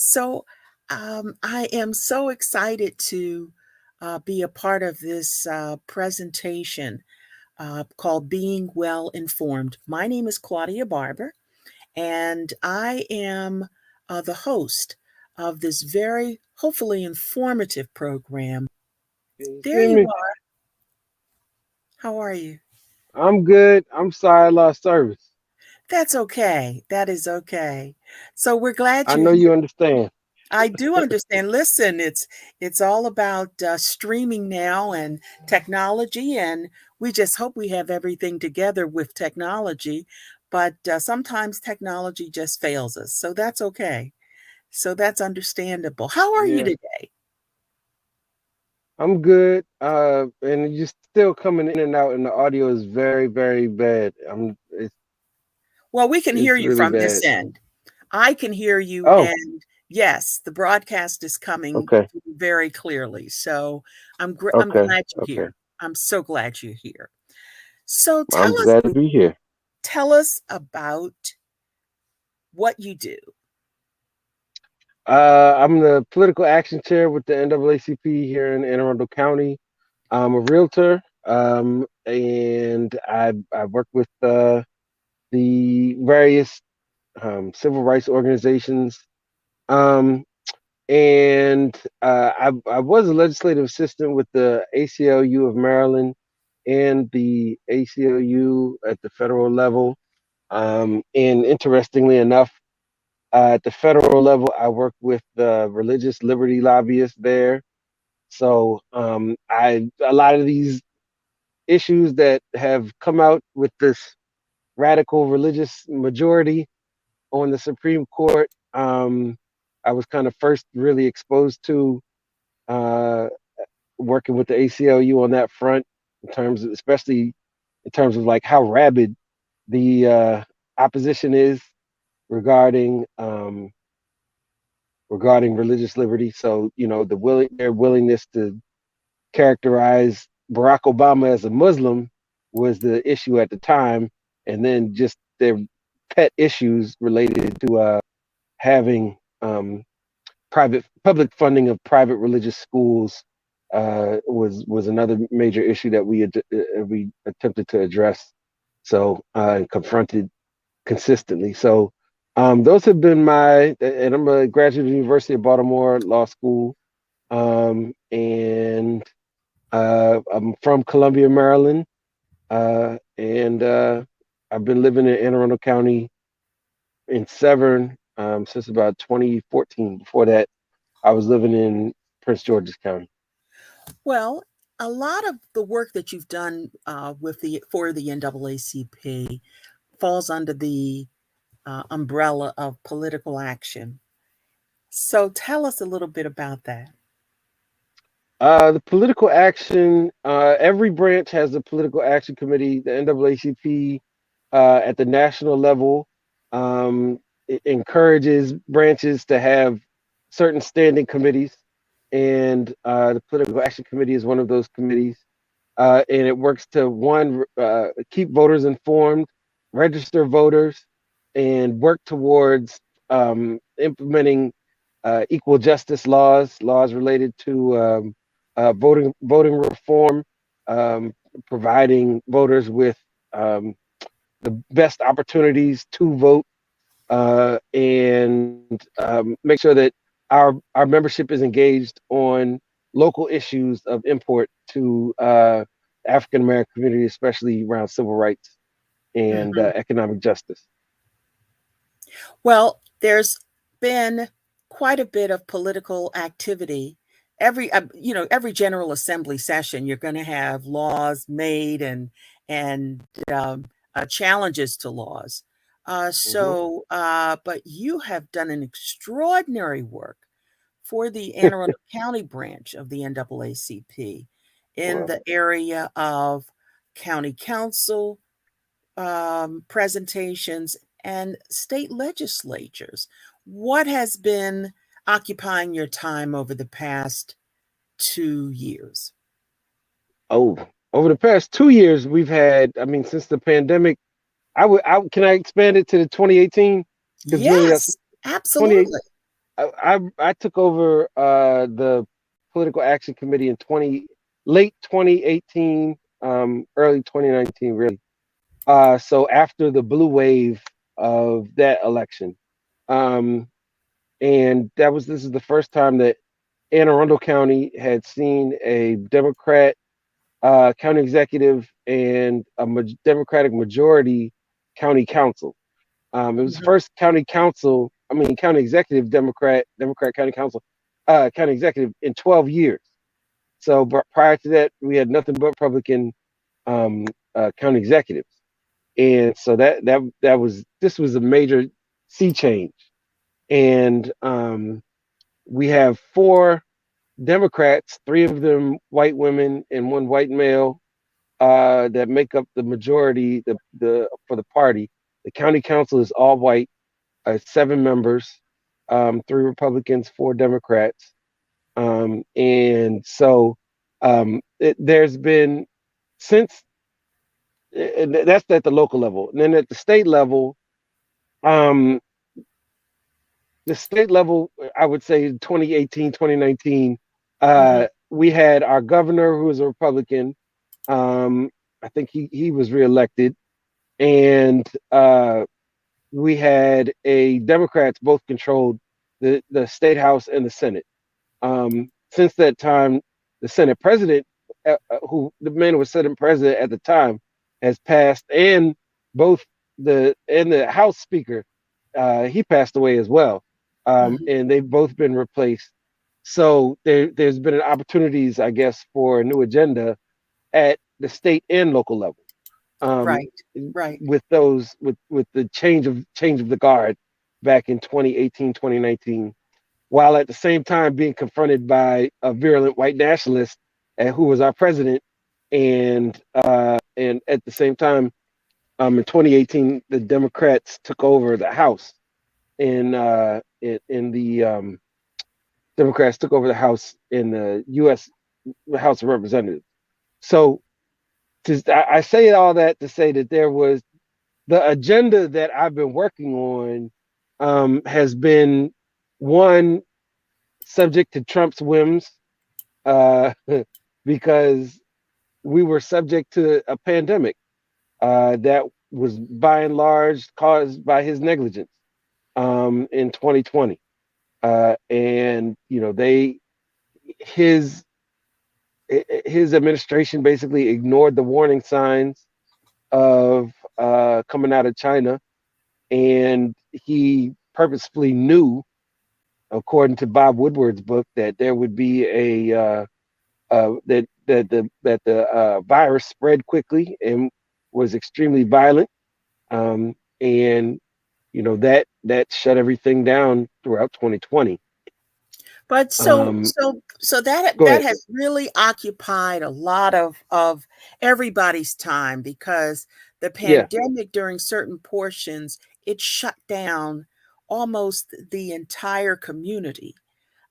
So I am so excited to be a part of this presentation called Being Well Informed. My name is Claudia Barber, and I am the host of this very, hopefully, informative program. Can you There hear you me? are. How are you? I'm good. I'm sorry I lost service. That's okay. That is okay. So we're glad I you're know here. you understand. I do understand. Listen, it's all about streaming now and technology, and we just hope we have everything together with technology. But sometimes technology just fails us, so that's okay. So that's understandable. How are you Yeah, today? I'm good. And you're still coming in and out, and the audio is very, very bad. Well, we can hear It's you really from this bad. end. I can hear you, Oh, and yes, the broadcast is coming okay, very clearly. So I'm okay, glad you're okay. here. I'm so glad you're here. So I'm glad to be here. tell us about what you do. I'm the political action chair with the NAACP here in Anne Arundel County. I'm a realtor, and I work with the various civil rights organizations. Um, and I was a legislative assistant with the ACLU of Maryland and the ACLU at the federal level. And interestingly enough, at the federal level, I work with the religious liberty lobbyists there. So I a lot of these issues that have come out with this radical religious majority on the Supreme Court, I was kind of first really exposed to uh, working with the ACLU on that front, in terms of, especially in terms of like how rabid the opposition is regarding regarding religious liberty. So their willingness to characterize Barack Obama as a Muslim was the issue at the time, and then just their pet issues related to having private public funding of private religious schools was another major issue that we attempted to address, so and confronted consistently. So those have been and I'm a graduate of the University of Baltimore Law School, and I'm from Columbia, Maryland, and I've been living in Anne Arundel County in Severn since about 2014. Before that, I was living in Prince George's County. Well, a lot of the work that you've done with the for the NAACP falls under the umbrella of political action. So tell us a little bit about that. The political action, every branch has a political action committee. The NAACP at the national level it encourages branches to have certain standing committees, and the political action committee is one of those committees. And it works to one, keep voters informed, register voters, and work towards implementing equal justice laws related to voting reform, um, providing voters with the best opportunities to vote, and make sure that our membership is engaged on local issues of import to African American community, especially around civil rights and Mhm. economic justice. Well, there's been quite a bit of political activity. Every General Assembly session, you're going to have laws made and challenges to laws. Hmm. But you have done an extraordinary work for the Anne Arundel County branch of the NAACP in Well, the area of county council presentations and state legislatures. What has been occupying your time over the past 2 years? oh, over the past 2 years, we've had, I mean, since the pandemic, can I expand it to the 2018? Because really that's Yes, 28. absolutely. I took over the political action committee in late 2018, early 2019, really. So after the blue wave of that election, um, and this is the first time that Anne Arundel County had seen a Democrat county executive and a Democratic majority county council. It was the Mhm. first county executive Democrat county council, county executive in 12 years. So prior to that, we had nothing but Republican um, county executives, and so this was a major sea change. And we have four Democrats, three of them white women and one white male, that make up the majority the for the party. The county council is all white, 7 members, three Republicans, four Democrats, and so there's been since and that's at the local level, and then at um, the state level, I would say 2018, 2019, Mhm. we had our governor who was a Republican. Um, I think he was reelected, and we had a Democrats both controlled the state house and the Senate. Since that time, the Senate president, who the man who was Senate president at the time, has passed, and both the House Speaker, he passed away as well, Mhm. and they've both been replaced. So there's been opportunities, I guess, for a new agenda at the state and local level, um, Right. Right. with the change of the guard back in 2018, 2019, while at the same time being confronted by a virulent white nationalist, who was our president, and at the same time, in 2018, the Democrats took over the House. In the Democrats took over the House in the U.S. House of Representatives. So I say all that to say that there was the agenda that I've been working on, has been one, subject to Trump's whims, uh, because we were subject to a pandemic that was by and large caused by his negligence, in 2020. And his his administration basically ignored the warning signs of coming out of China, and he purposefully knew, according to Bob Woodward's book, that there would be that the virus spread quickly and was extremely violent, and that shut everything down throughout 2020. But Um, so Go that ahead. has really occupied a lot of everybody's time because the Yeah, pandemic during certain portions, it shut down almost the entire community.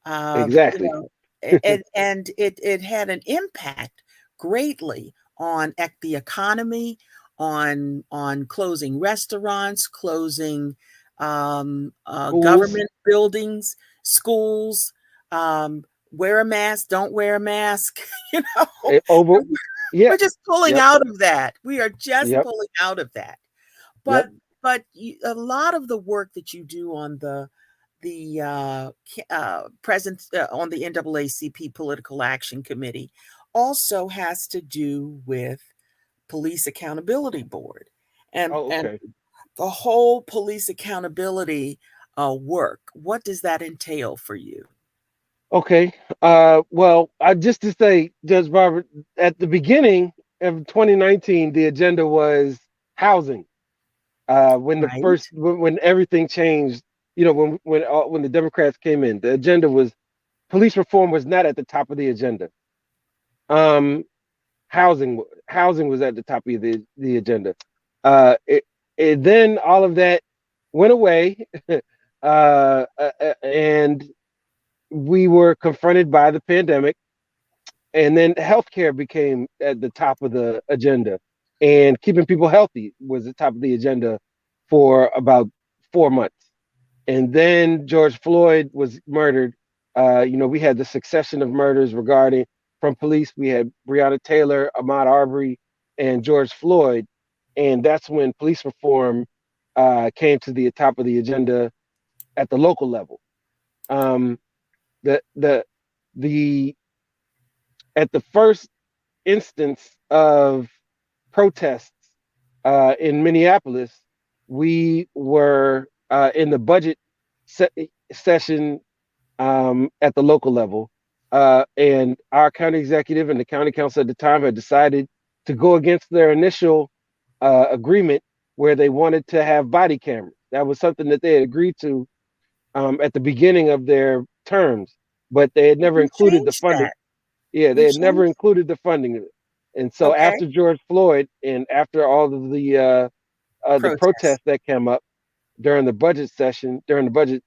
You exactly. know, and it had an impact greatly on the economy, on closing restaurants, closing Schools, government buildings, schools. Um, wear a mask, don't wear a mask. You know, over. we're Yep, just pulling yep, out of that. We are just yep, pulling out of that. yep. But a lot of the work that you do on the present on the NAACP Political Action Committee also has to do with Police Accountability Board Oh, and okay. the whole police accountability work. What does that entail for you? Okay. Well, I just to say, Judge Robert, at the beginning of 2019, the agenda was housing. Right. When everything changed, when the Democrats came in, the agenda was police reform was not at the top of the agenda. Um, housing was at the top of the agenda. Uh, it, then all of that went away, and we were confronted by the pandemic, and then healthcare became at the top of the agenda, and keeping people healthy was the top of the agenda for about 4 months. and then George Floyd was murdered. We had the succession of murders regarding from police. We had Breonna Taylor, Ahmaud Arbery, and George Floyd, and that's when police reform came to the top of the agenda at the local level. Um, the the the at the first instance of protests in Minneapolis, we were in the budget session at the local level, and our county executive and the county council at the time had decided to go against their initial agreement where they wanted to have body cameras. That was something that they had agreed to at the beginning of their terms, but they had never You included the changed funding. that. Yeah, You they had never changed. included the funding of it. And so Okay. after George Floyd and after all of the Protests. protests that came up during the budget session, during the budget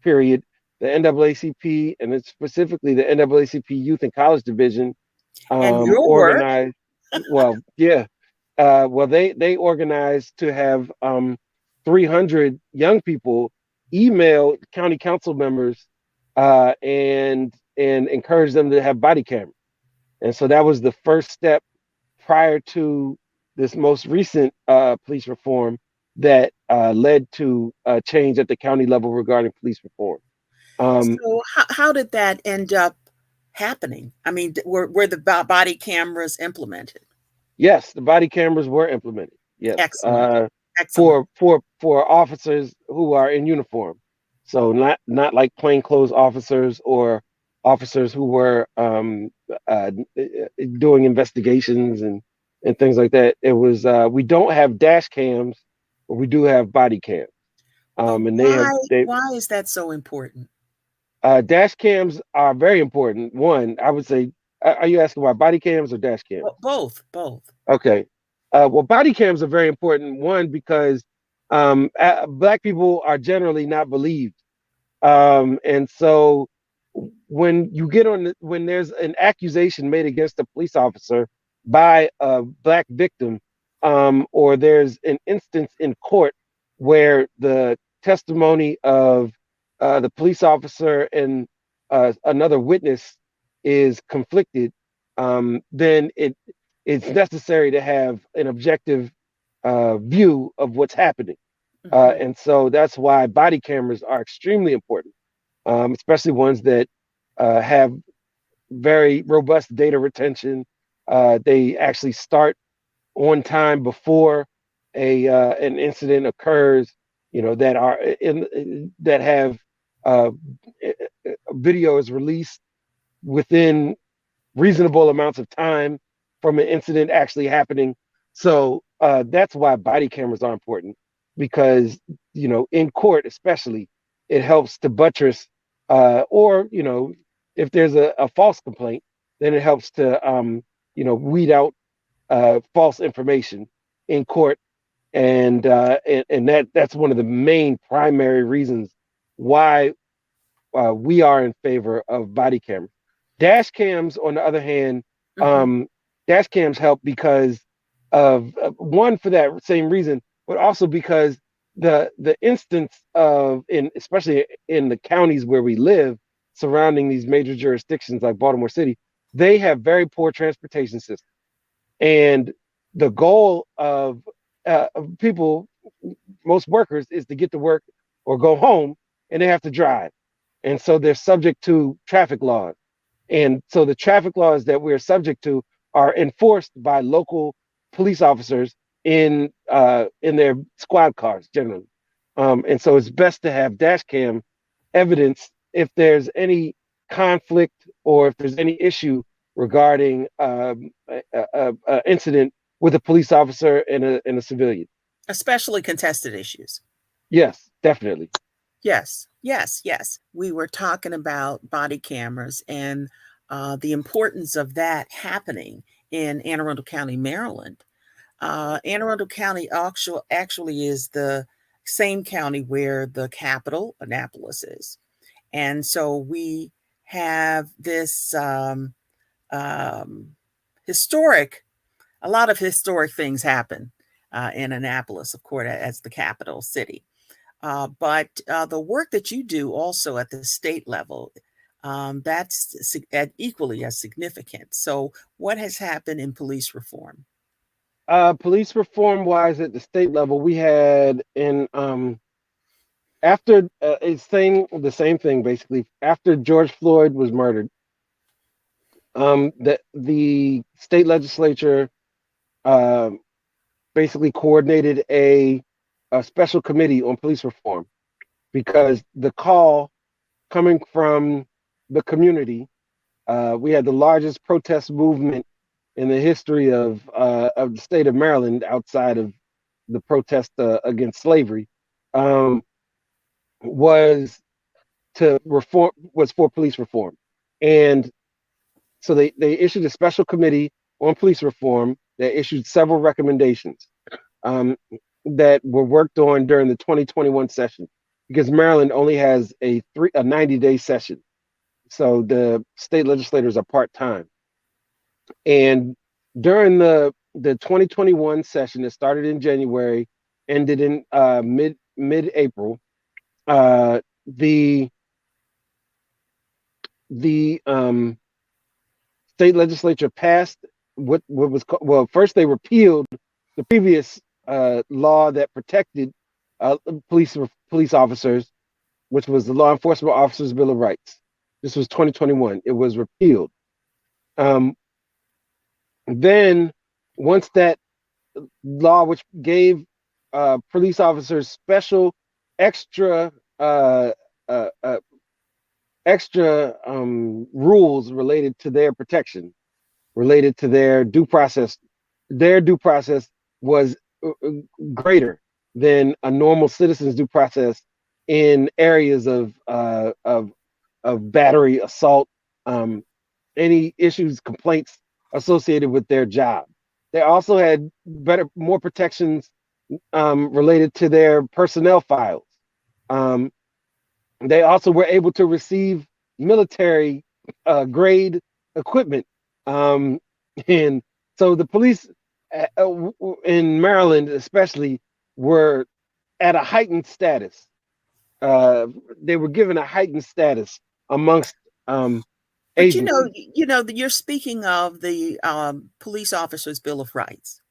period, the NAACP and it's specifically the NAACP Youth and College Division And your work. organized. Well, yeah, they organized to have 300 young people email county council members and encourage them to have body cameras. And so that was the first step prior to this most recent police reform that led to a change at the county level regarding police reform. Um, So how did that end up happening? I mean, were the body cameras implemented? yes, the body cameras were implemented. Yes, Excellent. Excellent. for officers who are in uniform, so not like plainclothes officers or officers who were doing investigations and things like that. It was we don't have dash cams, but we do have body cams. And they Why is that so important? dash cams are very important. One, I would say, are you asking about body cams or dash cams? Both, both. Okay. Well, body cams are very important. One, because Black people are generally not believed. And so when you get when there's an accusation made against a police officer by a Black victim, or there's an instance in court where the testimony of the police officer and another witness is conflicted, then it's necessary to have an objective view of what's happening. Mhm. And so that's why body cameras are extremely important, especially ones that have very robust data retention. They actually start on time before a an incident occurs. That are in that have uh, video is released within reasonable amounts of time from an incident actually happening. So that's why body cameras are important because in court especially it helps to buttress or if there's a false complaint, then it helps to weed out false information in court, and that's one of the main primary reasons why we are in favor of body cameras. Dash cams, on the other hand, Mhm. um, dash cams help because of one for that same reason, but also because the instance of in especially in the counties where we live, surrounding these major jurisdictions like Baltimore City, they have very poor transportation systems, and the goal of people, most workers, is to get to work or go home, and they have to drive, and so they're subject to traffic laws. And so the traffic laws that we're subject to are enforced by local police officers in their squad cars generally. And so it's best to have dash cam evidence if there's any conflict or if there's any issue regarding a incident with a police officer and a civilian. Especially contested issues. Yes, definitely. Yes, yes, yes. We were talking about body cameras and the importance of that happening in Anne Arundel County, Maryland. Anne Arundel County actually is the same county where the capital, Annapolis, is. And so we have this um, historic, a lot of historic things happen in Annapolis, of course, as the capital city. But the work that you do also at the state level, that's equally as significant. So, what has happened in police reform? Police reform wise at the state level, we had in after it's saying the same thing basically. After George Floyd was murdered, the state legislature uh, basically coordinated a special committee on police reform because the call coming from the community, we had the largest protest movement in the history of the state of Maryland outside of the protest against slavery, um, was to reform was for police reform, and so they issued a special committee on police reform that issued several recommendations um, that were worked on during the 2021 session because Maryland only has a 90-day session, so the state legislators are part time, and during the 2021 session that started in January, ended in mid April. The state legislature passed what was called, well, first they repealed the previous law that protected uh, police officers, which was the Law Enforcement Officers Bill of Rights. This was 2021. It was repealed. Um, then once that law, which gave police officers special extra uh, uh, uh, extra rules related to their protection, related to their due process. Their due process was greater than a normal citizen's due process in areas of battery, assault, um, any issues, complaints associated with their job. They also had more protections related to their personnel files. Um, they also were able to receive military grade equipment. Um, and so the police in Maryland, especially, were at a heightened status. Uh, they were given a heightened status amongst But agencies. you're speaking of the Police Officers Bill of Rights.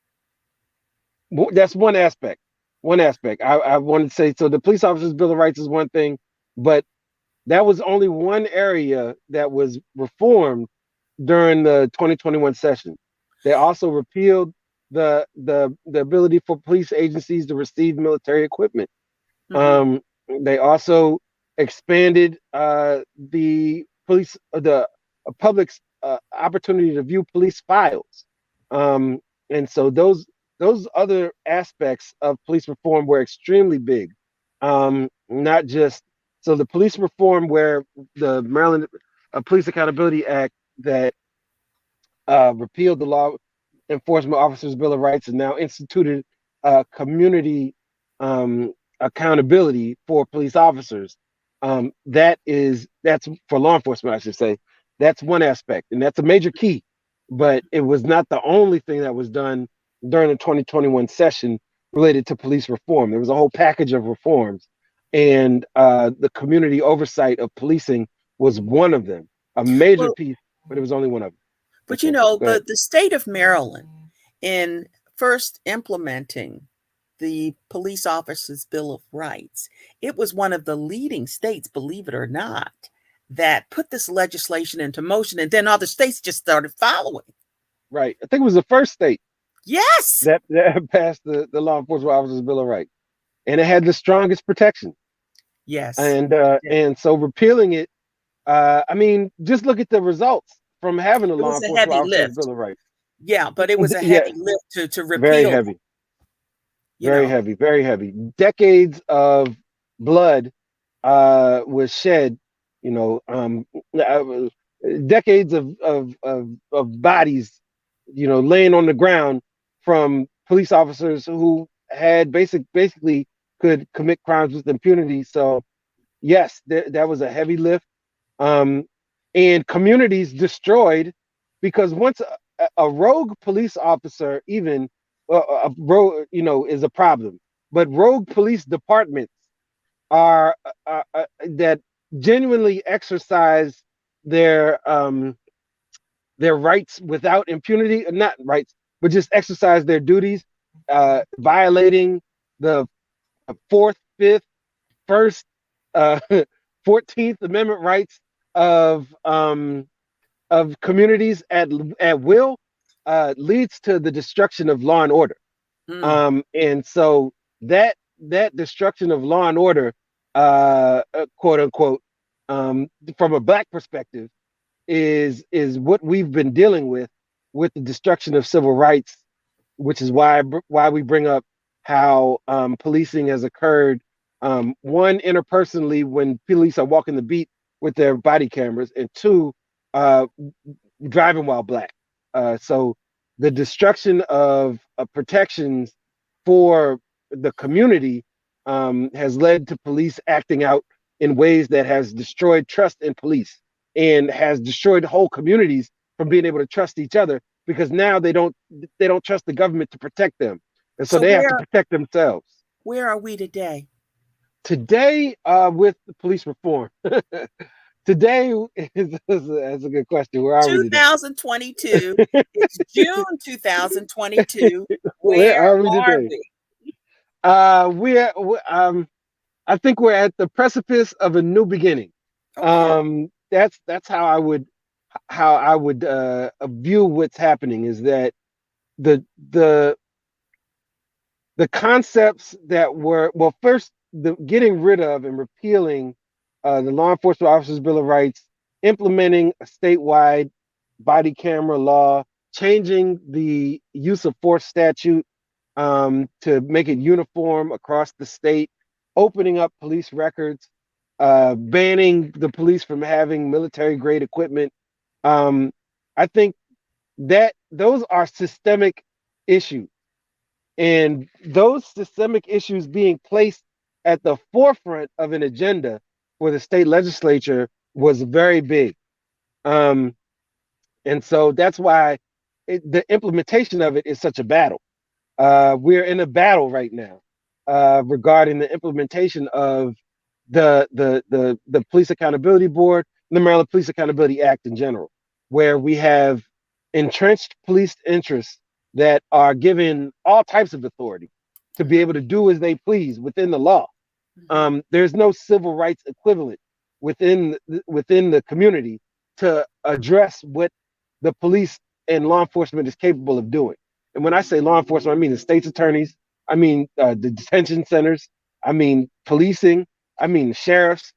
That's one aspect. One aspect. I wanted to say so. The police officers' bill of rights is one thing, but that was only one area that was reformed during the 2021 session. They also repealed the ability for police agencies to receive military equipment. Hmm. Um, they also expanded the police the public's opportunity to view police files, um, and so those other aspects of police reform were extremely big. Not just so the police reform where the Maryland Police Accountability Act that repealed the Law Enforcement Officers Bill of Rights and now instituted community um, accountability for police officers. That's for law enforcement, I should say. That's one aspect, and that's a major key. But it was not the only thing that was done during the 2021 session related to police reform. There was a whole package of reforms, and the community oversight of policing was one of them, a major Well, piece, but it was only one of them. but Okay, go ahead. the state of Maryland, in first implementing the Police Officers Bill of Rights, it was one of the leading states, believe it or not, that put this legislation into motion, and then other states just started following. Right. I think it was the first state Yes. that passed the Law Enforcement Officers Bill of Rights, and it had the strongest protection. Yes. And so repealing it, I mean, just look at the results from having the It Law was a Enforcement heavy Officers lift. Bill of Rights. Yeah, but it was a Yeah, heavy lift to very repeal, heavy, you know. very heavy. Decades of blood was shed. You know, uh, decades of bodies, you know, laying on the ground from police officers who had basically could commit crimes with impunity. So yes, that was a heavy lift, um, and communities destroyed because once a rogue police officer, even a rogue, you know, is a problem. But rogue police departments are that genuinely exercise their their rights without impunity, not rights, but just exercise their duties, violating the Fourth, Fifth, First, uh, 14th Amendment rights of communities at will, leads to the destruction of law and order. Mm, And so that destruction of law and order, quote unquote, um, from a black perspective, is what we've been dealing with the destruction of civil rights, which is why we bring up how policing has occurred, one interpersonally when police are walking the beat with their body cameras, and two, uh, driving while black. So the destruction of protections for the community has led to police acting out in ways that has destroyed trust in police and has destroyed whole communities from being able to trust each other, because now they don't trust the government to protect them, and so so they have to protect themselves. where are we today? Today, with the police reform, today that's a good question. Where are we today? 2022. It's June 2022. Where Where are we are today? we? I think we're at the precipice of a new beginning. Okay. That's how I would view what's happening, is that the the the concepts that were, well, first, the getting rid of and repealing the Law Enforcement Officers Bill of Rights, implementing a statewide body camera law, changing the use of force statute to make it uniform across the state, opening up police records, banning the police from having military grade equipment. Um, I think that those are systemic issues, and those systemic issues being placed at the forefront of an agenda for the state legislature was very big. Um, and so that's why the implementation of it is such a battle. We're in a battle right now regarding the implementation of the Police Accountability Board, the Maryland Police Accountability Act in general, where we have entrenched police interests that are given all types of authority to be able to do as they please within the law. Mhm. There's no civil rights equivalent within the community to address what the police and law enforcement is capable of doing. And when I say law enforcement, I mean the state's attorneys, I mean the detention centers, I mean policing, I mean the sheriffs.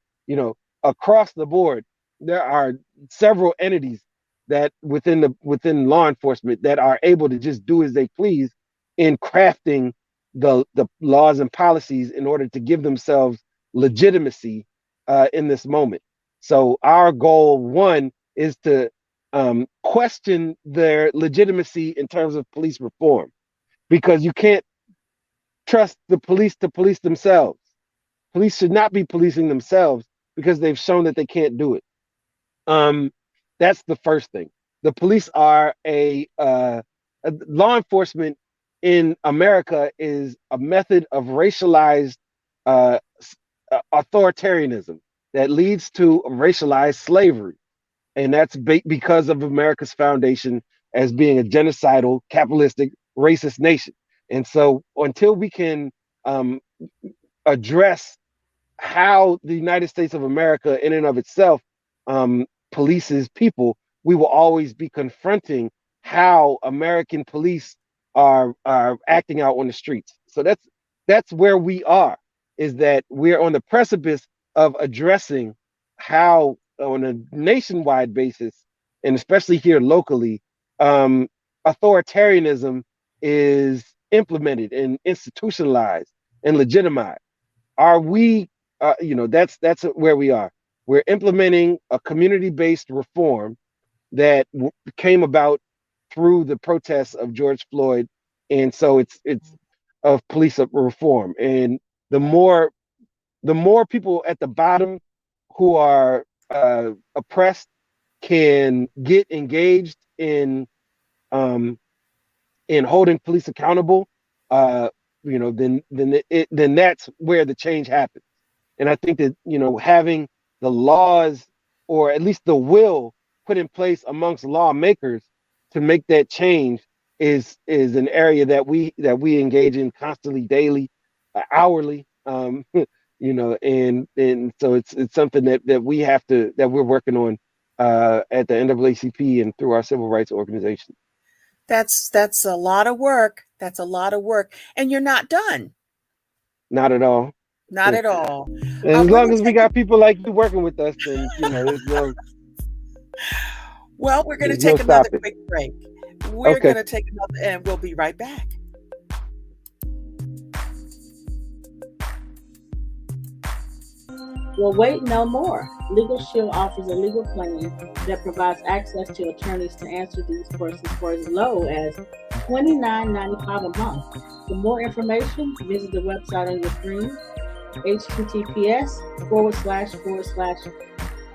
Across the board, there are several entities that within law enforcement that are able to just do as they please in crafting the laws and policies in order to give themselves legitimacy in this moment. So our goal, one, is to question their legitimacy in terms of police reform, because you can't trust the police to police themselves. Police should not be policing themselves because they've shown that they can't do it. Um, that's the first thing. The police are a law enforcement in America is a method of racialized uh, authoritarianism that leads to racialized slavery, and that's because of America's foundation as being a genocidal, capitalistic, racist nation. And so, until we can um, address how the United States of America, in and of itself, um, polices people, we will always be confronting how American police are acting out on the streets. So that's where we are. Is that we're on the precipice of addressing how, on a nationwide basis, and especially here locally, um, authoritarianism is implemented and institutionalized and legitimized. Are we that's where we are. We're implementing a community-based reform that came about through the protests of George Floyd, and so it's of police reform. And the more the more people at the bottom who are oppressed can get engaged um, in holding police accountable, then that's where the change happens. And I think that, having the laws, or at least the will, put in place amongst lawmakers to make that change is an area that we engage in constantly, daily, hourly. And so it's something that we're working on at the NAACP and through our civil rights organization. That's a lot of work. That's a lot of work. And you're not done. Not at all. Not And at all. as We're long gonna as we take got people like you working with us, then we're gonna there's no take another stopping. quick break. We're Okay. gonna take another, and we'll be right back. Well, wait no more. Legal Shield offers a legal plan that provides access to attorneys to answer these questions for as low as $29.95 a month. For more information, visit the website on your screen, https://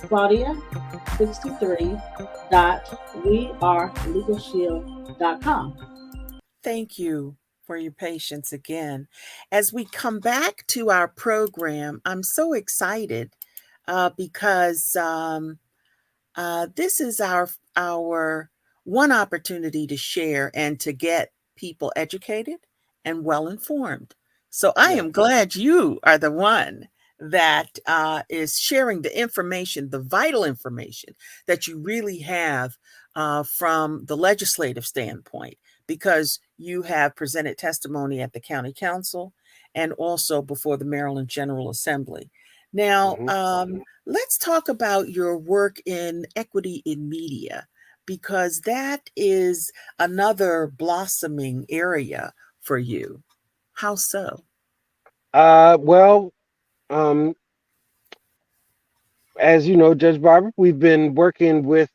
Claudia63.wearelegalshield.com. Thank you for your patience again. As we come back to our program, I'm so excited because this is our one opportunity to share and to get people educated and well informed. So I Yes. am glad you are the one that is sharing the information, the vital information that you really have from the legislative standpoint, because you have presented testimony at the county council and also before the Maryland General Assembly. Now, Hmm. let's talk about your work in equity in media, because that is another blossoming area for you. How so? Well, um, as you know, Judge Barber, we've been working with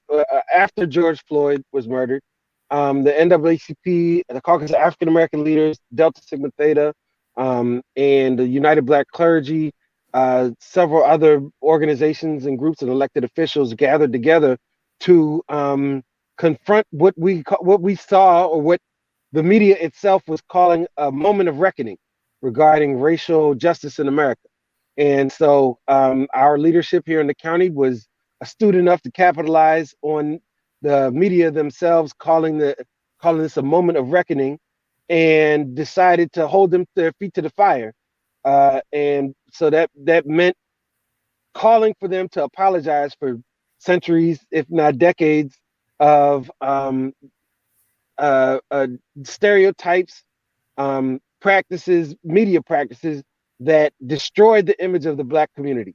after George Floyd was murdered. The NAACP, the Caucus of African American Leaders, Delta Sigma Theta, and the United Black Clergy, several other organizations and groups and elected officials gathered together to confront what we saw, or what the media itself was calling a moment of reckoning regarding racial justice in America. And so our leadership here in the county was astute enough to capitalize on the media themselves calling this a moment of reckoning, and decided to hold them their feet to the fire. And so that meant calling for them to apologize for centuries, if not decades, of uh, uh, stereotypes, practices, media practices that destroyed the image of the Black community,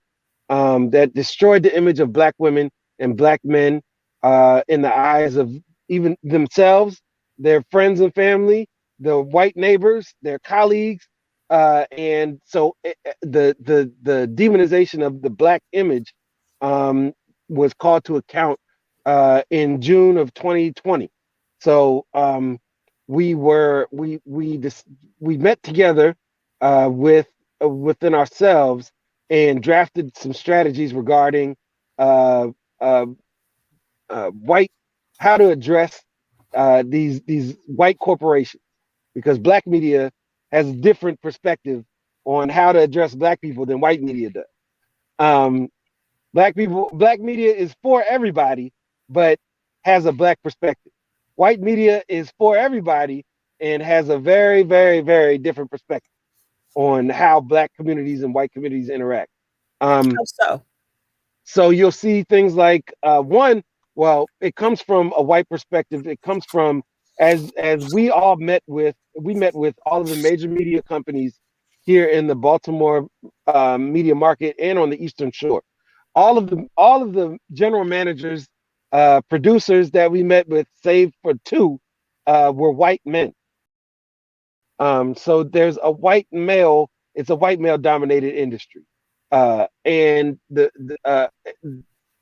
that destroyed the image of Black women and Black men in the eyes of even themselves, their friends and family, their white neighbors, their colleagues. And so the demonization of the Black image was called to account in June of 2020. So we met together within ourselves and drafted some strategies regarding uh, uh, white how to address these white corporations, because Black media has a different perspective on how to address Black people than white media does. Um, Black media is for everybody, but has a Black perspective. White media is for everybody and has a very, very, very different perspective on how Black communities and white communities interact. Um, How so? so you'll see things like well, it comes from a white perspective. It comes from as we met with all of the major media companies here in the Baltimore media market and on the Eastern Shore. All of the general managers, producers that we met with, save for two, were white men. So there's a white male. It's a white male dominated industry, and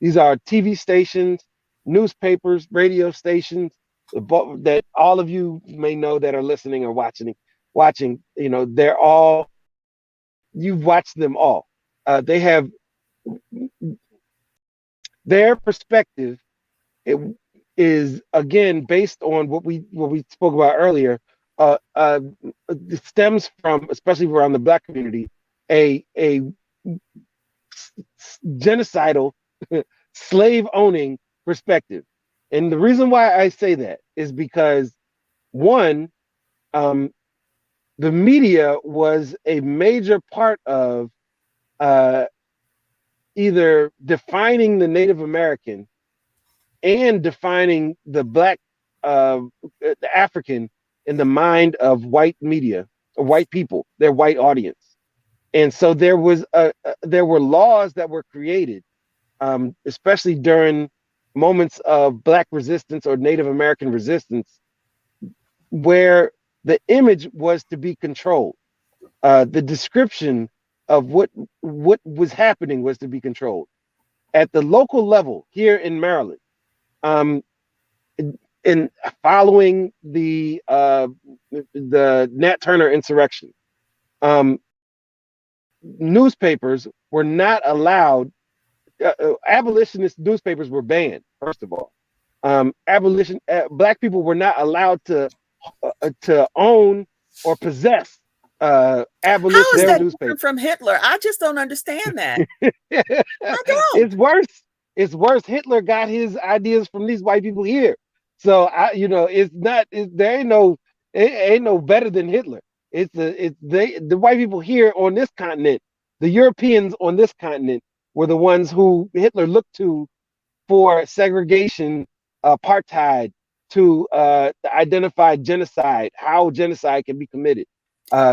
these are TV stations, newspapers, radio stations that all of you may know that are listening or watching. Watching, they're all you've watched them all. They have their perspective. It is again based on what we spoke about earlier. It stems from, especially around the Black community, a genocidal, slave owning perspective. And the reason why I say that is because one, um, the media was a major part of uh, either defining the Native American and defining the black, the African in the mind of white media, or white people, their white audience. And so there were laws that were created, especially during moments of black resistance or Native American resistance, where the image was to be controlled. The description of what was happening was to be controlled at the local level here in Maryland. Um, in following the Nat Turner insurrection, um, newspapers were not allowed. Abolitionist newspapers were banned. First of all, black people were not allowed to own or possess How is their that different newspaper. from Hitler? I just don't understand that. I don't. It's worse. It's worse. Hitler got his ideas from these white people here. So it's not. There ain't no. It ain't no better than Hitler. The white people here on this continent, the Europeans on this continent, were the ones who Hitler looked to for segregation, apartheid, to identify genocide, how genocide can be committed,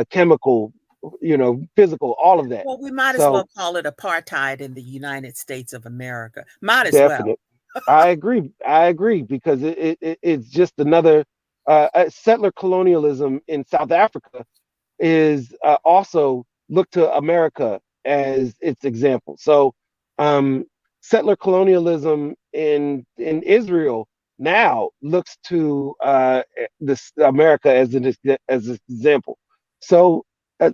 chemical, physical, all of that. Well, we might as So well call it apartheid in the United States of America. Might as well. definite. I agree. I agree because it's just another settler colonialism in South Africa is also look to America as its example. So um, settler colonialism in Israel now looks to this America as an example. So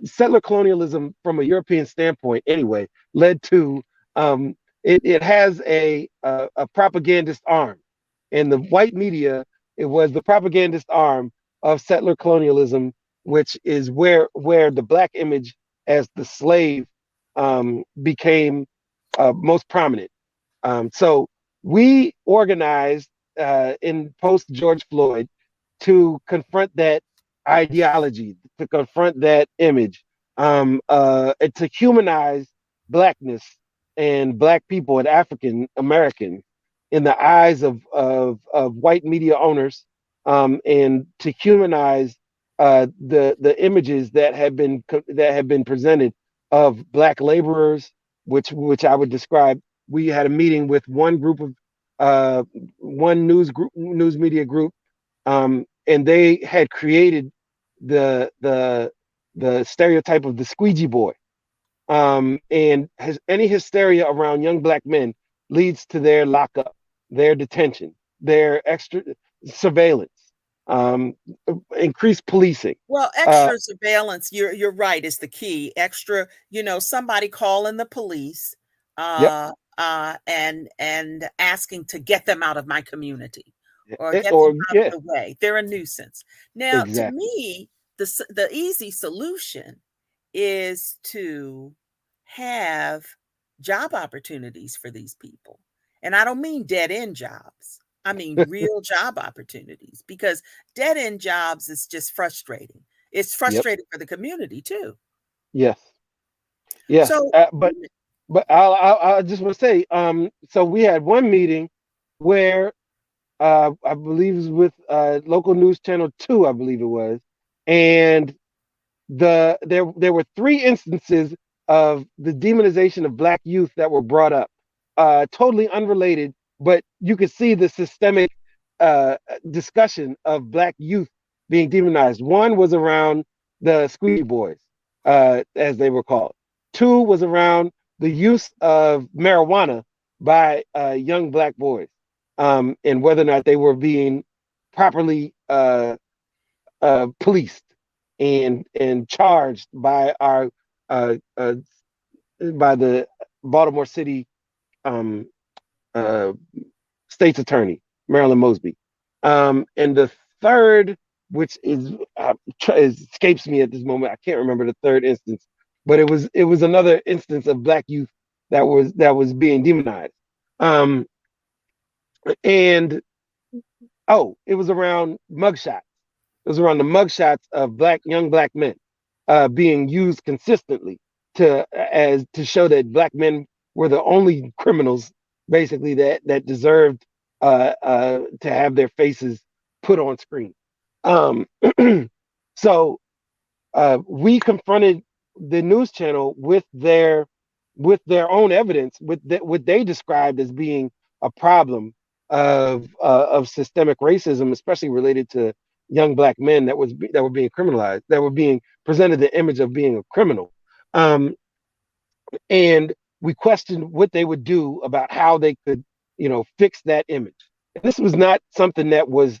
settler colonialism from a European standpoint, anyway, led to it has a propagandist arm, and the white media, it was the propagandist arm of settler colonialism, which is where the black image as the slave became most prominent. So we organized in post George Floyd to confront that ideology, to confront that image, and to humanize blackness and black people and African Americans in the eyes of white media owners, and to humanize the images that have been presented of black laborers, which I would describe. We had a meeting with one group of one news media group, and they had created the stereotype of the squeegee boy, and any hysteria around young black men leads to their lockup, their detention, their extra surveillance, um, increased policing. Well, Uh, extra surveillance, you're right, is the key. Extra, somebody calling the police, yep. and asking to get them out of my community or get them Or out of yeah, the way. They're a nuisance. Now, to exactly. me, the easy solution is to have job opportunities for these people. And I don't mean dead end jobs. I mean real job opportunities, because dead end jobs is just frustrating. It's Yep. frustrating for the community too. Yes. Yes. So, But I just want to say, so we had one meeting where I believe it was with local news channel 2, I believe it was, and there were three instances of the demonization of black youth that were brought up, totally unrelated, but you could see the systemic discussion of black youth being demonized. One was around the squeegee boys, as they were called. Two was around the use of marijuana by young black boys, and whether or not they were being properly policed and charged by our uh, uh, by the Baltimore City um, uh, state's attorney, Marilyn Mosby. And the third, which escapes me at this moment, I can't remember the third instance, but it was another instance of Black youth that was being demonized. Um, and it was around mugshots. It was around the mugshots of young black men being used consistently to show that Black men were the only criminals, basically, that deserved to have their faces put on screen. Um, so we confronted the news channel with their own evidence, what they described as being a problem of systemic racism, especially related to young Black men that were being criminalized, that were being presented the image of being a criminal. Um, and we questioned what they would do about how they could, fix that image. And this was not something that was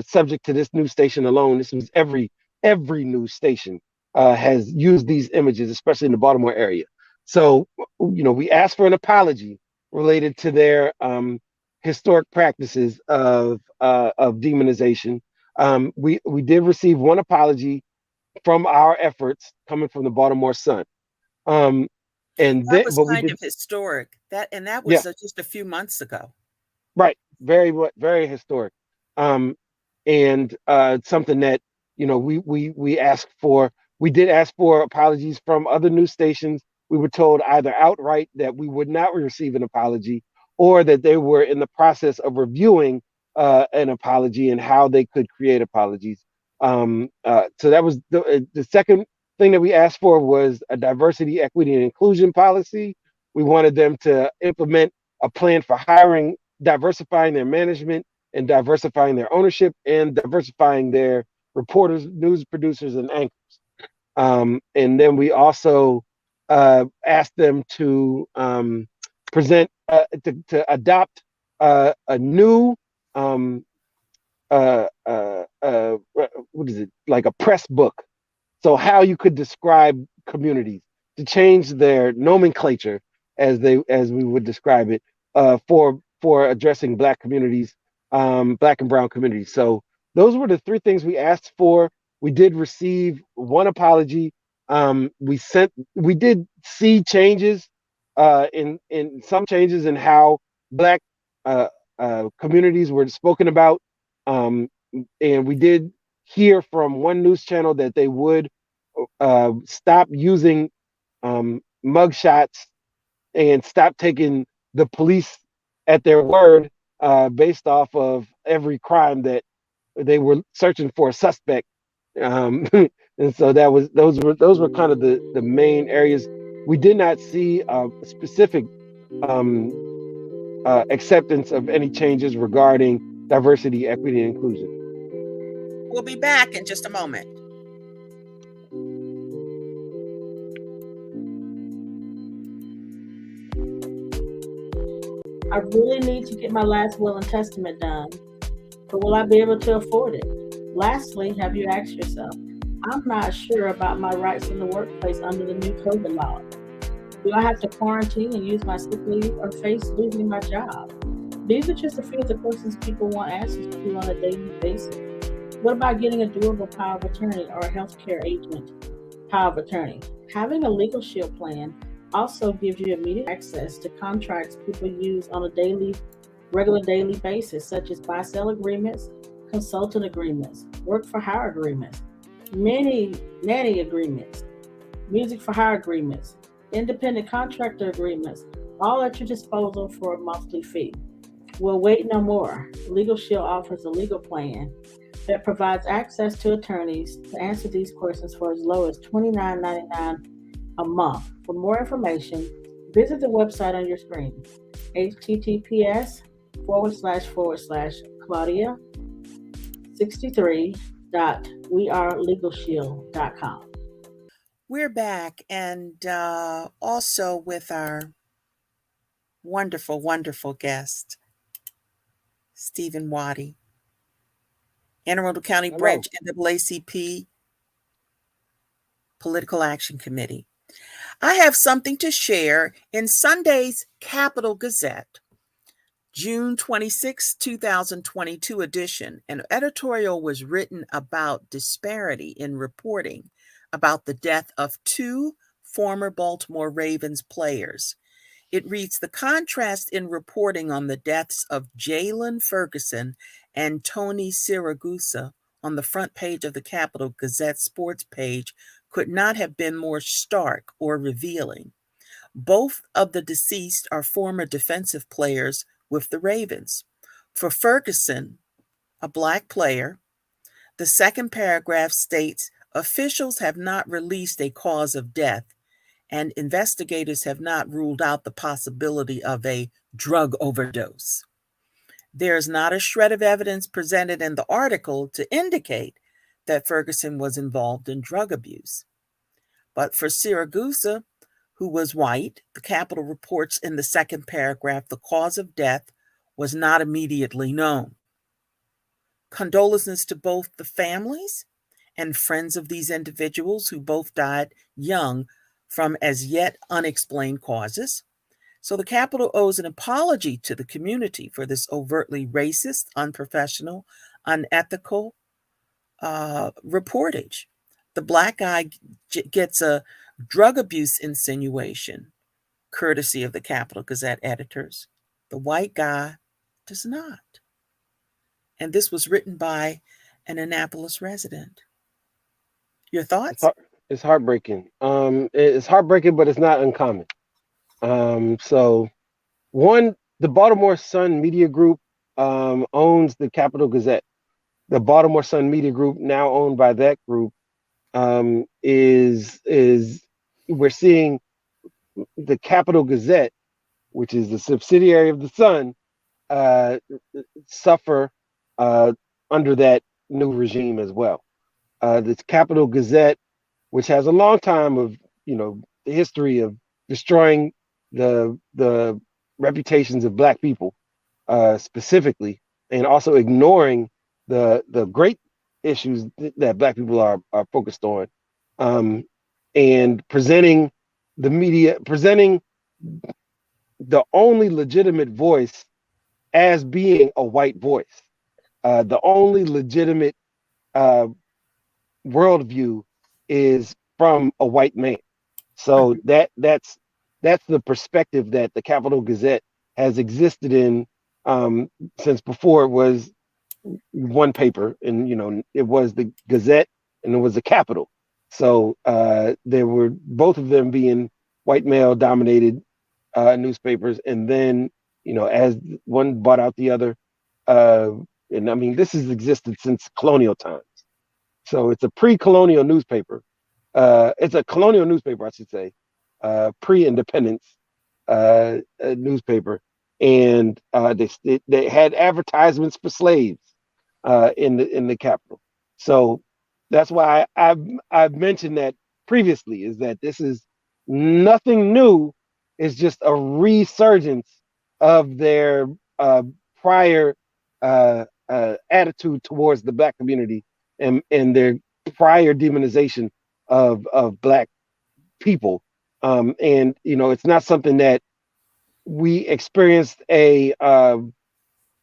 subject to this news station alone. This was every news station has used these images, especially in the Baltimore area. So, we asked for an apology related to their historic practices of demonization. We did receive one apology from our efforts coming from the Baltimore Sun. Um, That was but we kind did, of historic. That yeah, was just a few months ago. right, very historic, um, and something that we asked for. We did ask for apologies from other news stations. We were told either outright that we would not receive an apology, or that they were in the process of reviewing an apology and how they could create apologies. So that was the second thing that we asked for was a diversity, equity, and inclusion policy. We wanted them to implement a plan for hiring, diversifying their management, and diversifying their ownership, and diversifying their reporters, news producers, and anchors. And then we also asked them to present, to adopt a new um, what is it, like a press book, so how you could describe communities, to change their nomenclature as we would describe it, for addressing Black communities, Black and brown communities. So those were the three things we asked for. We did receive one apology. We did see changes, in some changes in how Black uh, communities were spoken about. Um, and we did hear from one news channel that they would stop using mugshots and stop taking the police at their word, based off of every crime that they were searching for a suspect. And so those were kind of the main areas. We did not see a specific um, acceptance of any changes regarding diversity, equity, and inclusion. We'll be back in just a moment. I really need to get my last will and testament done, but will I be able to afford it? Lastly, have you asked yourself, I'm not sure about my rights in the workplace under the new COVID law. Do I have to quarantine and use my sick leave or face losing my job? These are just a few of the questions people want answers to on a daily basis. What about getting a durable power of attorney or a healthcare agent power of attorney? Having a legal shield plan also gives you immediate access to contracts people use on a regular daily basis, such as buy-sell agreements, consultant agreements, work for hire agreements, many nanny agreements, music for hire agreements, independent contractor agreements, all at your disposal for a monthly fee. Well, wait no more. Legal Shield offers a legal plan that provides access to attorneys to answer these questions for as low as $29.99 a month. For more information, visit the website on your screen, https://Claudia63.wearelegalshield.com. We're back, and also with our wonderful, wonderful guest, Stephen Waddy, Anne Arundel County Hello. Branch NAACP Political Action Committee. I have something to share in Sunday's Capital Gazette, June 26, 2022 edition. An editorial was written about disparity in reporting about the death of two former Baltimore Ravens players. It reads, the contrast in reporting on the deaths of Jalen Ferguson and Tony Siragusa on the front page of the Capital Gazette sports page could not have been more stark or revealing. Both of the deceased are former defensive players with the Ravens. For Ferguson, a black player, the second paragraph states, officials have not released a cause of death, and investigators have not ruled out the possibility of a drug overdose. There is not a shred of evidence presented in the article to indicate that Ferguson was involved in drug abuse. But for Siragusa, who was white, the Capitol reports in the second paragraph the cause of death was not immediately known. Condolences to both the families and friends of these individuals who both died young from as yet unexplained causes. So the Capitol owes an apology to the community for this overtly racist, unprofessional, unethical reportage. The black guy gets a drug abuse insinuation, courtesy of the Capital Gazette editors. The white guy does not. And this was written by an Annapolis resident. Your thoughts? It's heartbreaking. It's heartbreaking, but it's not uncommon. So, one, the Baltimore Sun Media Group owns the Capital Gazette. The Baltimore Sun Media Group, now owned by that group, is we're seeing the Capital Gazette, which is the subsidiary of the Sun, suffer under that new regime as well. The Capital Gazette, which has a long time of the history of destroying the reputations of Black people, specifically, and also ignoring the great issues that Black people are focused on, and presenting the media, presenting the only legitimate voice as being a white voice, the only legitimate worldview is from a white man. So that's the perspective that the Capital Gazette has existed in since before it was one paper, and it was the Gazette and it was the Capital. So there were both of them being white male dominated newspapers, and then as one bought out the other, and I mean this has existed since colonial times. So it's a pre-colonial newspaper. It's a colonial newspaper, I should say, pre-independence newspaper, and they had advertisements for slaves in the Capitol. So that's why I've mentioned that previously, is that this is nothing new. It's just a resurgence of their prior attitude towards the Black community, and their prior demonization of Black people. And it's not something that we experienced a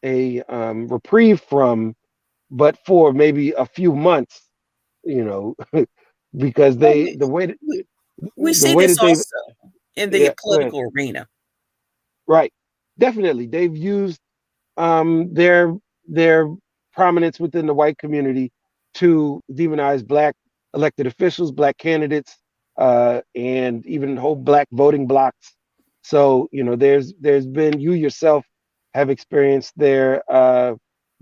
reprieve from, but for maybe a few months, because We the see way this that they also in the political arena. right, definitely they've used their prominence within the white community to demonize Black elected officials, Black candidates, and even whole Black voting blocks. So there's been, you yourself have experienced their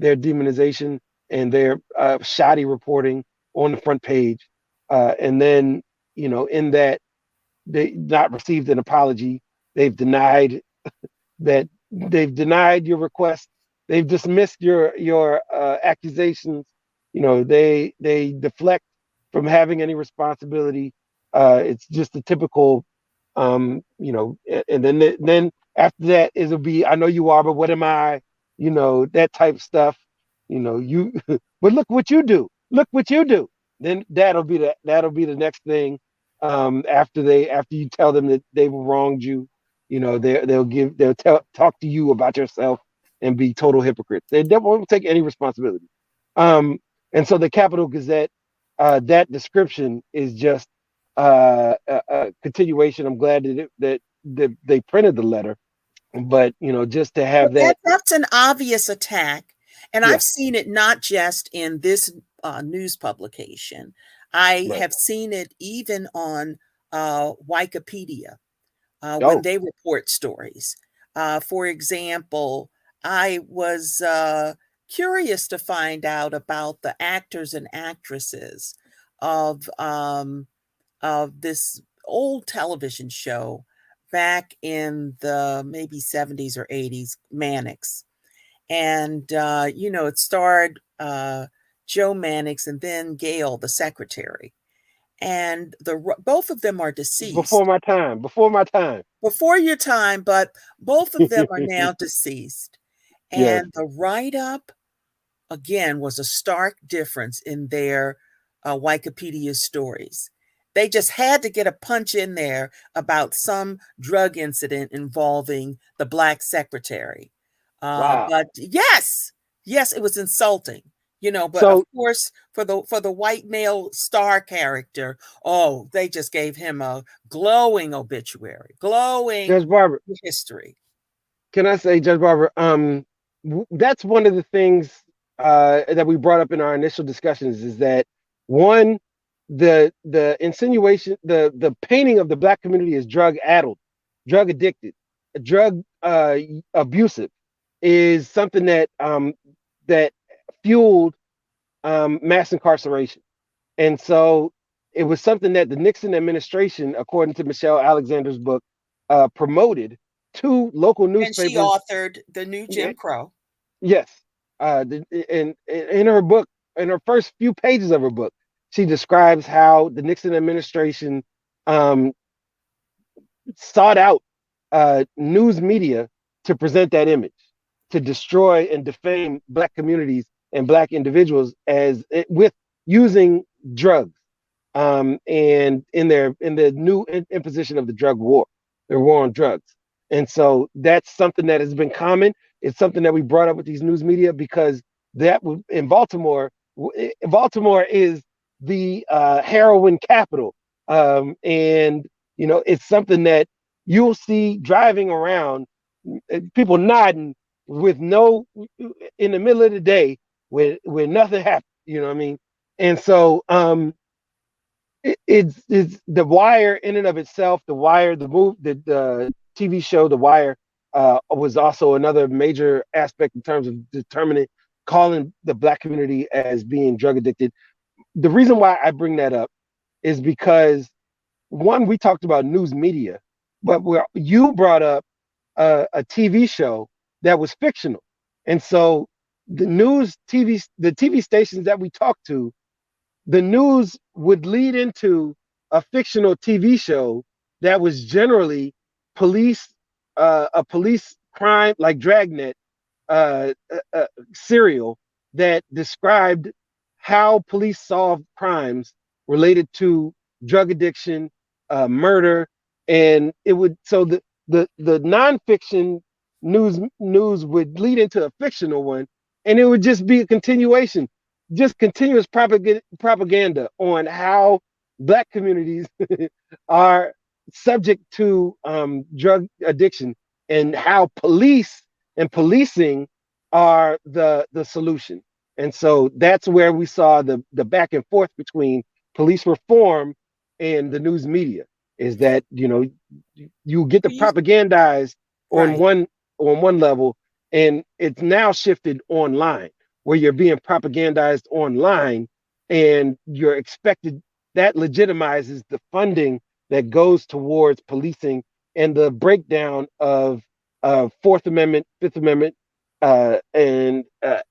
demonization and their shoddy reporting on the front page, and then in that they not received an apology. They've denied that they've denied your request. They've dismissed your accusations. They deflect from having any responsibility. It's just a typical, and then after that it'll be, I know you are, but what am I? That type of stuff. You, but look what you do. Look what you do. Then that'll be the next thing. After you tell them that they've wronged you, they'll talk to you about yourself and be total hypocrites. They won't take any responsibility. And so the Capital Gazette, that description is just continuation. I'm glad that they printed the letter, but just to But have that. that's an obvious attack, and Yeah, I've seen it not just in this news publication. I right. have seen it even on Wikipedia when Oh, they report stories. For example, I was curious to find out about the actors and actresses of this old television show back in the maybe 70s or 80s, Mannix. And, it starred Joe Mannix and then Gail, the secretary. And both of them are before deceased. my time. Before my time. Before your time, but both of them are now deceased. Yes. And the write up, again, was a stark difference in their Wikipedia stories. They just had to get a punch in there about some drug incident involving the black secretary. Wow. But yes, it was insulting, But of So, course, for the white male star character, oh, they just gave him a glowing obituary, glowing Judge Barber, history. can I say, Judge Barber, that's one of the things that we brought up in our initial discussions is that one, the insinuation, the painting of the black community as drug addled, drug addicted, drug abusive, is something that fueled mass incarceration. And so it was something that the Nixon administration, according to Michelle Alexander's book, promoted to local And she newspapers. authored The New Jim Crow. Yes. In her book, in her first few pages of her book, she describes how the Nixon administration um, sought out news media to present that image, to destroy and defame black communities and black individuals with using drugs, and in the new imposition of the drug war, the war on drugs. And so that's something that has been common. It's something that we brought up with these news media because in Baltimore is the heroin capital, and it's something that you'll see driving around, people nodding with no in the middle of the day where nothing happened. You know what I mean? And so it's the Wire in and of itself. The Wire, the TV show, The Wire, was also another major aspect in terms of determining calling the black community as being drug addicted. The reason why I bring that up is because one, we talked about news media, but where you brought up a TV show that was fictional, and so the TV stations that we talked to, the news would lead into a fictional TV show that was generally police, a police crime like Dragnet serial that described how police solve crimes related to drug addiction, murder, and it would the nonfiction news would lead into a fictional one, and it would just be a continuation, just continuous propaganda on how black communities are subject to drug addiction and how police and policing are the solution. And so that's where we saw the back and forth between police reform and the news media, is that you get the Do you propagandized on Right. one level, and it's now shifted online where you're being propagandized online, and you're expected, that legitimizes the funding that goes towards policing and the breakdown of Fourth Amendment, Fifth Amendment, and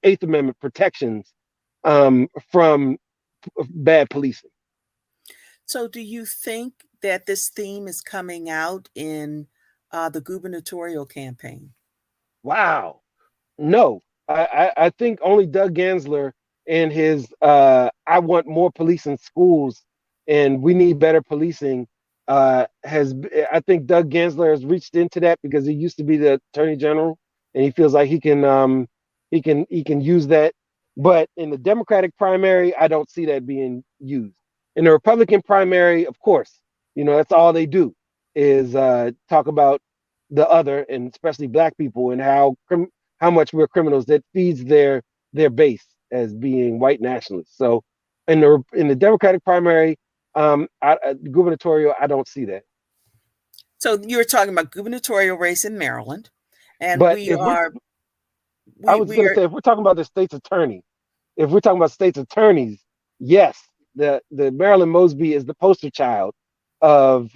Eighth Amendment protections from bad policing. So do you think that this theme is coming out in the gubernatorial campaign? Wow. No, I think only Doug Gansler and his I want more police in schools and we need better policing has I think Doug Gansler has reached into that because he used to be the attorney general and he feels like he can use that. But in the Democratic primary, I don't see that being used. In the Republican primary, of course, that's all they do is talk about the other, and especially black people, and how much we're criminals. That feeds their base as being white nationalists. So in the Democratic primary, gubernatorial, I don't see that. So you're talking about gubernatorial race in Maryland, and But if we're I was we going to are. say, if we're talking about the state's attorney, if we're talking about state's attorneys, yes, the Marilyn Mosby is the poster child of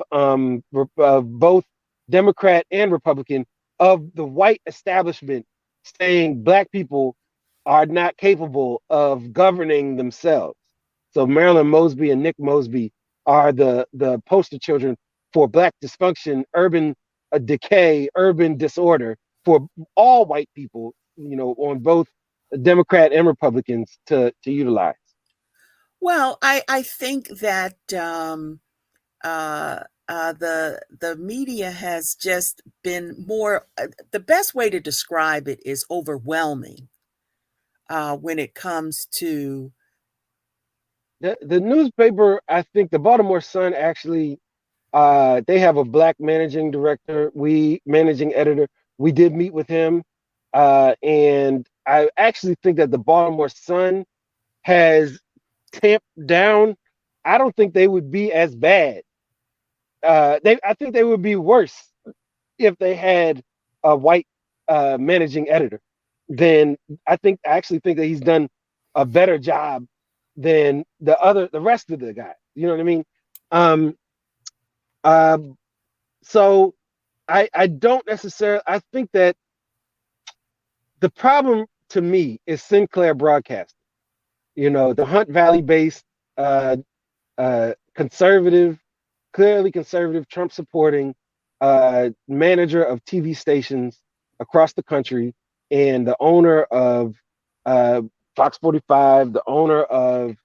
both Democrat and Republican, of the white establishment saying black people are not capable of governing themselves. So Marilyn Mosby and Nick Mosby are the poster children for black dysfunction, urban decay, urban disorder for all white people, on both Democrat and Republicans to utilize. Well, I think that uh, the media has just been more. The best way to describe it is overwhelming when it comes to. The newspaper, I think the Baltimore Sun actually, they have a black managing editor. We did meet with him, and I actually think that the Baltimore Sun has tamped down. I don't think they would be as bad. I think they would be worse if they had a white managing editor. Then I actually think that he's done a better job than the rest of the guys. You know what I mean? Um, uh, so I don't necessarily. I think that the problem to me is Sinclair Broadcasting. The Hunt Valley based uh, conservative, clearly conservative, Trump supporting manager of TV stations across the country, and the owner of uh, Fox 45, the owner of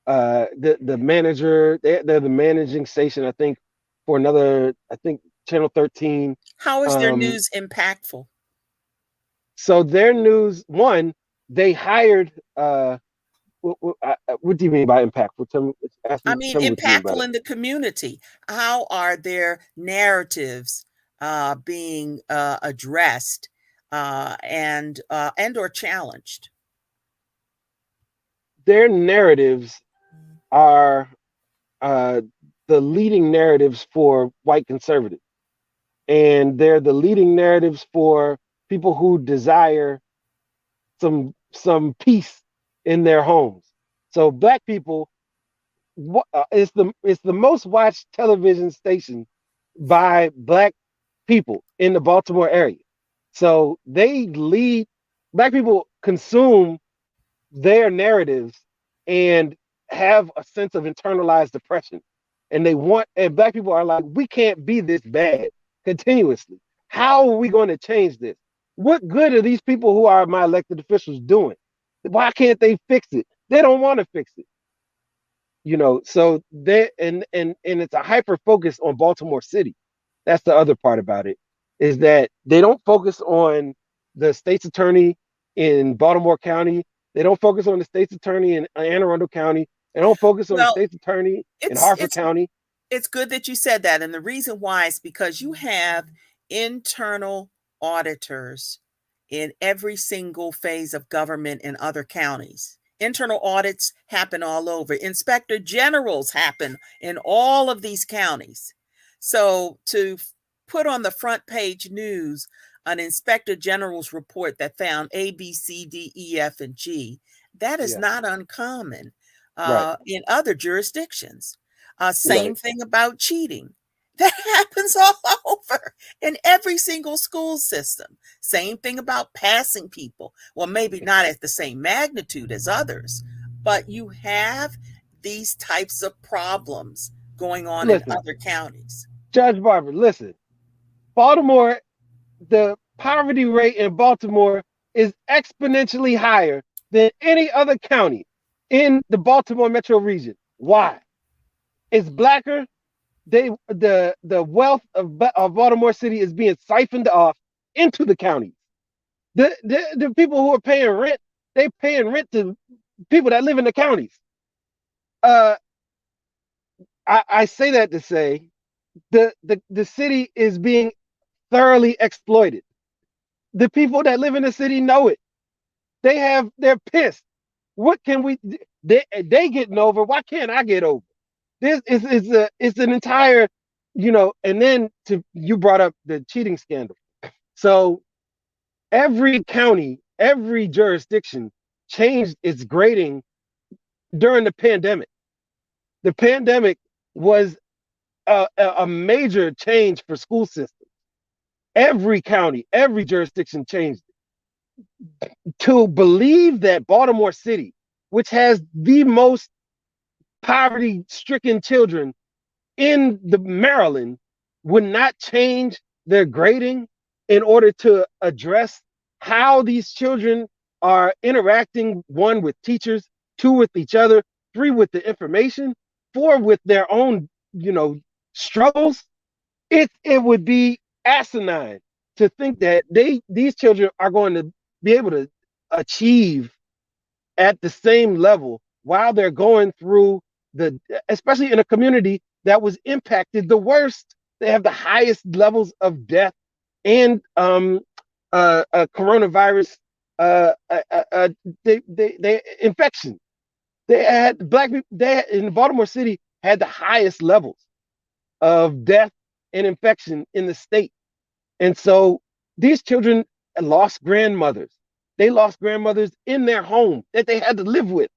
the manager. They're the managing station, I think, for another, I think, Channel 13. How is their Um, news impactful? so their news, one, they hired. What do you mean by impactful? I mean, Tell me what you mean by impactful that. in the community. How are their narratives being addressed and or challenged? Their narratives are uh, the leading narratives for white conservatives, and they're the leading narratives for people who desire some peace in their homes. So black people, it's the most watched television station by black people in the Baltimore area. So they lead. Black people consume their narratives and have a sense of internalized depression. And black people are like, we can't be this bad continuously. How are we going to change this? What good are these people who are my elected officials doing? Why can't they fix it? They don't want to fix it. So they and it's a hyper focus on Baltimore City. That's the other part about it, is that they don't focus on the state's attorney in Baltimore County. They don't focus on the state's attorney in Anne Arundel County. They don't focus on the Well, state's attorney in it's Harford it's County. it's good that you said that, and the reason why is because you have internal auditors in every single phase of government in other counties. Internal audits happen all over. Inspector generals happen in all of these counties. So to put on the front page news an inspector general's report that found A, B, C, D, E, F, and G, that is Yeah, not uncommon right, in other jurisdictions. Same right. thing about cheating. That happens all over in every single school system. Same thing about passing people. Well, maybe not at the same magnitude as others, but you have these types of problems going on in Listen, other counties. Judge Barber, listen. Baltimore, the poverty rate in Baltimore is exponentially higher than any other county in the Baltimore metro region. Why? It's blacker. The wealth of Baltimore City is being siphoned off into the counties. The people who are paying rent, they paying rent to people that live in the counties. Uh, I say that to say the city is being thoroughly exploited. The people that live in the city know it. They're pissed. What can we? They getting over. Why can't I get over? This is it's an entire, And then you brought up the cheating scandal. So every county, every jurisdiction changed its grading during the pandemic. The pandemic was a major change for school systems. Every county, every jurisdiction changed it. To believe that Baltimore City, which has the most poverty-stricken children in the Maryland, would not change their grading in order to address how these children are interacting, one with teachers, two with each other, three with the information, four with their own, struggles. It would be asinine to think that these children are going to be able to achieve at the same level while they're going through especially in a community that was impacted the worst. They have the highest levels of death and coronavirus infection. They had black people. In Baltimore City had the highest levels of death and infection in the state. And so these children lost grandmothers. They lost grandmothers in their home that they had to live with.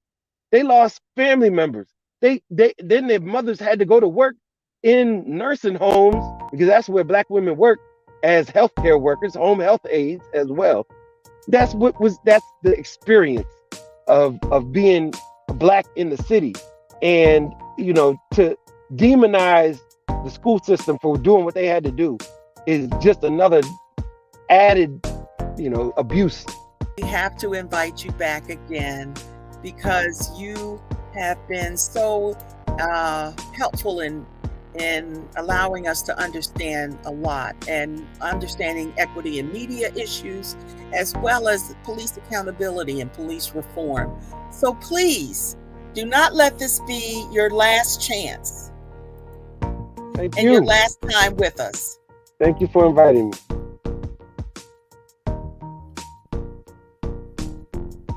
They lost family members. Then their mothers had to go to work in nursing homes because that's where black women work as healthcare workers, home health aides as well. That's the experience of being black in the city. And to demonize the school system for doing what they had to do is just another added abuse. We have to invite you back again because you have been so helpful in allowing us to understand a lot and understanding equity in media issues, as well as police accountability and police reform. So please do not let this be your last chance Thank and you. your last time with us. Thank you for inviting me.